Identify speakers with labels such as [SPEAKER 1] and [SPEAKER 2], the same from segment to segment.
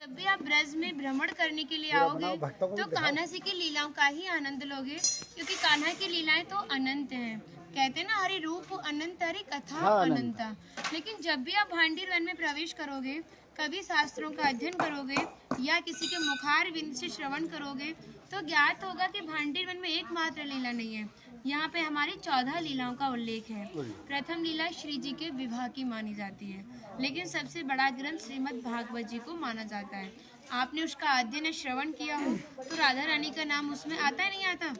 [SPEAKER 1] जब भी आप ब्रज में भ्रमण करने के लिए आओगे तो कान्हा जी की लीलाओं का ही आनंद लोगे, क्योंकि कान्हा की लीलाएं तो अनंत हैं। कहते हैं ना, हरि रूप अनंत हरि कथा अनंता। लेकिन जब भी आप भांडीर वन में प्रवेश करोगे, कभी शास्त्रों का अध्ययन करोगे या किसी के मुखार विंद से श्रवण करोगे तो ज्ञात होगा कि भांडीर वन में एकमात्र लीला नहीं है, यहाँ पे हमारी 14 लीलाओं का उल्लेख है। प्रथम लीला श्री जी के विवाह की मानी जाती है, लेकिन सबसे बड़ा ग्रंथ श्रीमद् भागवत जी को माना जाता है। आपने उसका अध्ययन श्रवण किया हो तो राधा रानी का नाम उसमें आता है, नहीं आता?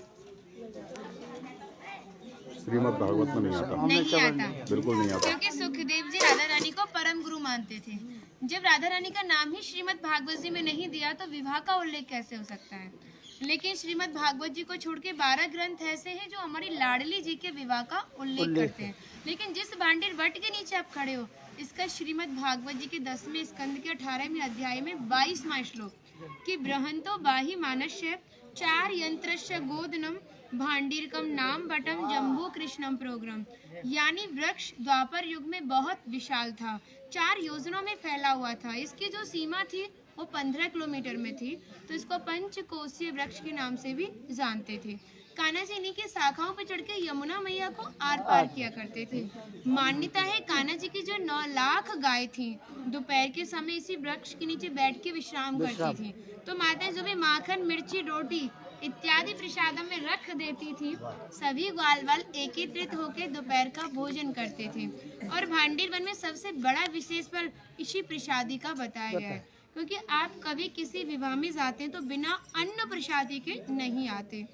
[SPEAKER 2] श्रीमद् भागवत में नहीं आता।
[SPEAKER 1] नहीं आता,
[SPEAKER 2] बिल्कुल नहीं आता,
[SPEAKER 1] क्योंकि सुखदेव जी राधा रानी को परम गुरु मानते थे। जब राधा रानी का नाम ही श्रीमद् भागवत जी में नहीं दिया तो विवाह का उल्लेख कैसे हो सकता है? लेकिन श्रीमद् भागवत जी को छोड़ के 12 ग्रंथ ऐसे हैं जो हमारी लाडली जी के विवाह का उल्लेख करते हैं। लेकिन जिस भांडीर वट के नीचे आप खड़े हो, इसका श्रीमद् भागवत जी के 10वें स्कंद के 18वें अध्याय में 22वां श्लोक कि बृहंतो बाहि मानस्य 4 यंत्रस्य गोदनम भांडीरकम नाम बटम जम्बू कृष्णम प्रोग्राम, यानी वृक्ष द्वापर युग में बहुत विशाल था, 4 योजनों में फैला हुआ था। इसकी जो सीमा थी वो 15 किलोमीटर में थी, तो इसको पंचकोशीय वृक्ष के नाम से भी जानते थे। कान्हा जी इन्हीं की शाखाओं पर चढ़ के यमुना मैया को आर पार किया करते थे। मान्यता है कान्हा जी की जो 9 लाख गाय थी दोपहर के समय इसी वृक्ष के नीचे बैठ के विश्राम करती थी। तो माता जो भी माखन मिर्ची रोटी इत्यादि प्रसादों में रख देती थी, सभी ग्वाल वाल एकत्रित होकर दोपहर का भोजन करते थे। और भांडीर वन में सबसे बड़ा विशेष फल इसी प्रसादी का बताया गया है, क्योंकि आप कभी किसी विवाह में जाते हैं तो बिना अन्न प्रसादी के नहीं आते।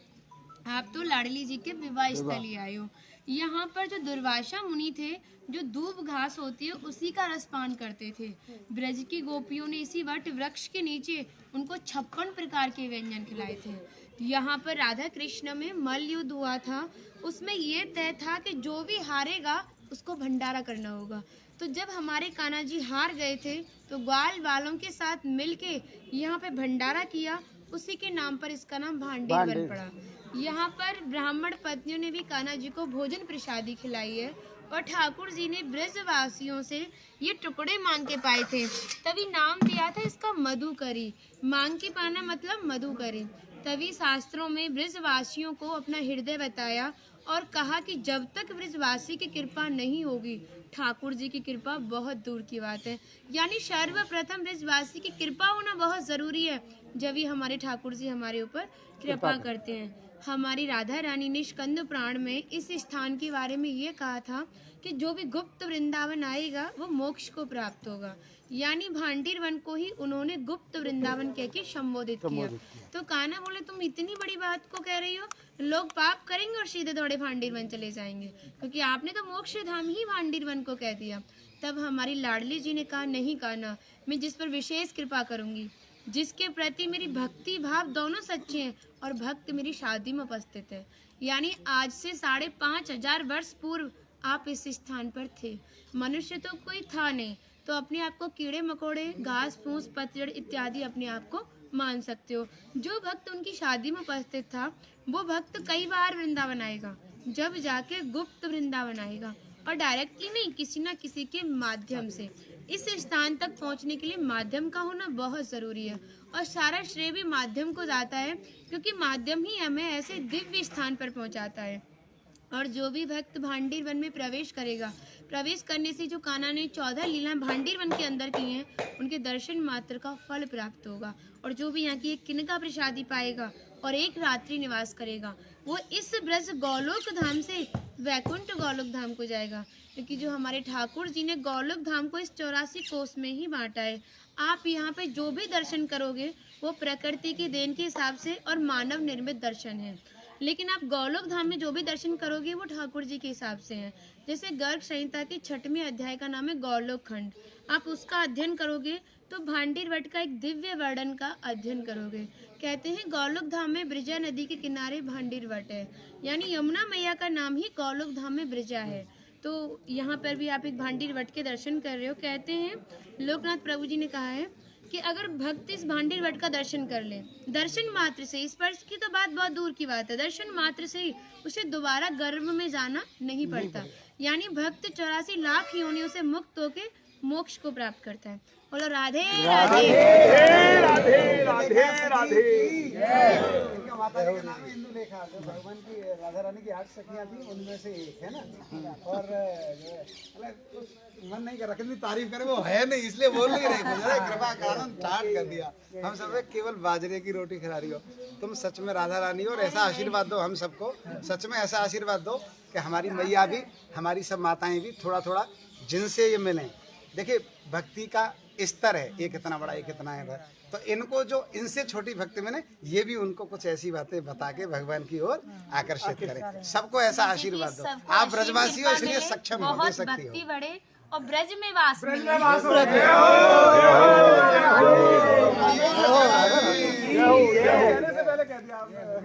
[SPEAKER 1] आप तो लाडली जी के विवाह स्थल ही आए हो। यहाँ पर जो दुर्वासा मुनि थे, जो दूब घास होती है उसी का रसपान करते थे। ब्रज की गोपियों ने इसी वट वृक्ष के नीचे उनको 56 प्रकार के व्यंजन खिलाए थे। यहाँ पर राधा कृष्ण में मल्ल युद्ध हुआ था, उसमें ये तय था कि जो भी हारेगा उसको भंडारा करना होगा। तो जब हमारे कान्हा जी हार गए थे तो ग्वाल वालों के साथ मिलके यहाँ पे भंडारा किया, उसी के नाम पर इसका नाम भांडीर वन पड़ा। यहाँ पर ब्राह्मण पत्नियों ने भी कान्हा जी को भोजन प्रसादी खिलाई है, और ठाकुर जी ने ब्रजवासियों से ये टुकड़े मांग के पाए थे, तभी नाम दिया था इसका मधुकरी। मांग के पाना मतलब मधुकरी। तभी शास्त्रों में ब्रजवासियों को अपना हृदय बताया और कहा कि जब तक ब्रजवासी की कृपा नहीं होगी, ठाकुर जी की कृपा बहुत दूर की बात है। यानी सर्वप्रथम ब्रजवासी की कृपा होना बहुत जरूरी है, जब ही हमारे ठाकुर जी हमारे ऊपर कृपा करते हैं। हमारी राधा रानी ने स्कंद पुराण में इस स्थान के बारे में ये कहा था कि जो भी गुप्त वृंदावन आएगा वो मोक्ष को प्राप्त होगा। यानी भांडीर वन को ही उन्होंने गुप्त वृंदावन कह के संबोधित किया। तो कान्हा बोले, तुम इतनी बड़ी बात को कह रही हो, लोग पाप करेंगे और सीधे दौड़े भांडीर वन चले जाएंगे, क्योंकि आपने तो मोक्ष धाम ही भांडीर वन को कह दिया। तब हमारी लाडली जी ने कहा, नहीं कान्हा, मैं जिस पर विशेष कृपा करूंगी, जिसके प्रति मेरी भक्ति भाव दोनों सच्चे हैं और भक्त मेरी शादी में उपस्थित है। यानी आज से 5,500 वर्ष पूर्व आप इस स्थान पर थे। मनुष्य तो कोई था नहीं, तो अपने आप को कीड़े मकोड़े, घास फूस, पतझड़ इत्यादि अपने आप को मान सकते हो। जो भक्त उनकी शादी में उपस्थित था वो भक्त कई बार वृंदावन आएगा, जब जाके गुप्त वृंदावन आएगा, और डायरेक्टली नहीं, किसी ना किसी के माध्यम से। इस स्थान तक पहुंचने के लिए माध्यम का होना बहुत जरूरी है, और सारा श्रेय भी माध्यम को जाता है, क्योंकि माध्यम ही हमें ऐसे दिव्य स्थान पर पहुंचाता है। और जो भी भक्त भांडीर वन में प्रवेश करेगा, प्रवेश करने से जो कान्हा ने 14 लीलाएं भांडीर वन के अंदर की हैं, उनके दर्शन मात्र का फल प्राप्त होगा। और जो भी यहाँ की एक किनका प्रसादी पाएगा और एक रात्रि निवास करेगा, वो इस ब्रज गौलोक धाम से वैकुंठ गौलोक धाम को जाएगा, क्योंकि जो हमारे ठाकुर जी ने गौलोक धाम को इस 84 कोस में ही बांटा है। आप यहाँ पे जो भी दर्शन करोगे वो प्रकृति की देन के हिसाब से और मानव निर्मित दर्शन है, लेकिन आप गौलोक धाम में जो भी दर्शन करोगे वो ठाकुर जी के हिसाब से हैं। जैसे गर्ग संहिता के 6वें अध्याय का नाम है गौलोक खंड, आप उसका अध्ययन करोगे तो भांडीर वट का एक दिव्य वर्णन का अध्ययन करोगे। कहते हैं गौलोक धाम में ब्रजा नदी के किनारे भांडीर वट है, यानी यमुना मैया का नाम ही गौलोक धाम में ब्रजा है। तो यहाँ पर भी आप एक भांडीर वट के दर्शन कर रहे हो। कहते हैं लोकनाथ प्रभु जी ने कहा है कि अगर भक्त इस भांडीर वट का दर्शन कर ले, दर्शन मात्र से, स्पर्श की तो बात बहुत दूर की बात है, दर्शन मात्र से ही उसे दोबारा गर्भ में जाना नहीं पड़ता। यानी भक्त 84 लाख योनियों से मुक्त होकर मोक्ष को प्राप्त करता है। बोलो राधे राधे।
[SPEAKER 3] राधे।
[SPEAKER 4] इनका माता जी का नाम है इंदुलेखा, जो भगवान की राधा रानी की 8 सखियां थी उनमें से एक है ना। और मन नहीं कर रहा, कितनी तारीफ करे, वो है नहीं इसलिए बोल नहीं रहे, कृपा कारण स्टार्ट कर दिया। हम सब केवल बाजरे की रोटी खिला रही हो, तुम सच में राधा रानी हो। और ऐसा आशीर्वाद दो हम सबको, सच में ऐसा आशीर्वाद दो कि हमारी मैया भी, हमारी सब माताएं भी थोड़ा थोड़ा जिनसे ये मिलें। देखिए भक्ति का स्तर है, एक इतना बड़ा एक इतना है, तो इनको जो इनसे छोटी भक्ति में ने, ये भी उनको कुछ ऐसी बातें बता के भगवान की ओर आकर्षित करें। सबको ऐसा आशीर्वाद दो। आप ब्रजवासी हो इसलिए सक्षम हो, दे सकती हो।
[SPEAKER 1] भक्ति बढ़े और ब्रज में वास
[SPEAKER 3] हो।